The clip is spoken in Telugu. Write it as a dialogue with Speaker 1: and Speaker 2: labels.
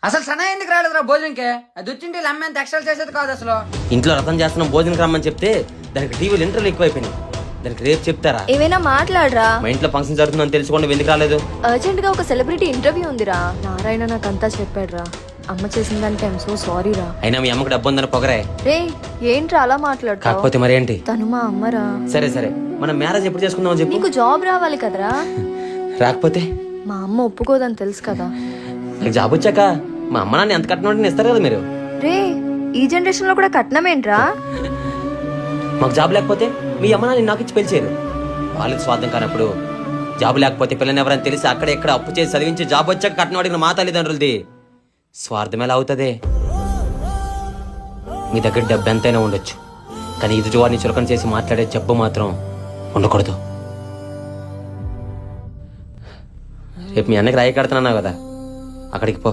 Speaker 1: అసలు సనా ఎందుకు రాలేదురా భోజనంకి? అది వచ్చింటే అమ్మ ఎంత ఎక్స్ట్రా చేసేది కాదు అసలు.
Speaker 2: ఇంట్లో రథం చేస్తున్నాం భోజనం రమ్మని చెప్తే దానికి టీవీలు ఇంటర్వ్యూలు ఎక్కువైపోయినాయి. దానికి రేపు చెప్తారా?
Speaker 3: ఏమైనా మాట్లాడరా.
Speaker 2: మా ఇంట్లో ఫంక్షన్ జరుగుతుందని తెలుసుకోండి ఎందుకు రాలేదు?
Speaker 3: అర్జెంట్ గా ఒక సెలబ్రిటీ ఇంటర్వ్యూ ఉందిరా. నారాయణ నాకంతా చెప్పాడురా. అమ్మ చేసిందంటే ఐఎమ్ సో సారీ రా.
Speaker 2: అయినా మీ అమ్మకు డబ్బు ఉందని పొగరే.
Speaker 3: రే ఏంట్రా అలా మాట్లాడతావు?
Speaker 2: కాకపోతే మరి ఏంటి?
Speaker 3: తను మా అమ్మరా.
Speaker 2: సరే సరే మనం మ్యారేజ్ ఎప్పుడు చేసుకుందామని చెప్పు.
Speaker 3: నీకు జాబ్ రావాలి కదరా.
Speaker 2: రాకపోతే
Speaker 3: మా అమ్మ ఒప్పుకోదని తెలుసు కదా.
Speaker 2: నాకు జాబ్ వచ్చాక మా అమ్మ నాన్న ఎంత కట్నం ఇస్తారు కదా మీరు.
Speaker 3: రే ఈ జనరేషన్ లో కూడా కట్నం ఏంట్రా?
Speaker 2: మాకు జాబ్ లేకపోతే మీ అమ్మ నాన్న నాకు ఇచ్చి పెళ్లి చేయరు. వాళ్ళకి స్వార్థం కానప్పుడు జాబ్ లేకపోతే పిల్లని ఎవరైనా తెలిసి అక్కడ ఎక్కడ అప్పు చేసి చదివించి జాబ్ వచ్చాక కట్నం అడిగిన మా తల్లిదండ్రులది స్వార్థం ఎలా అవుతుంది? మీ దగ్గర డబ్బు ఎంతైనా ఉండొచ్చు, కానీ ఎదుటి వారిని చులకన చేసి మాట్లాడే జబ్బు మాత్రం ఉండకూడదు. రేపు మీ అన్నకి రాయి కడుతున్నావు కదా, అక్కడికి పో.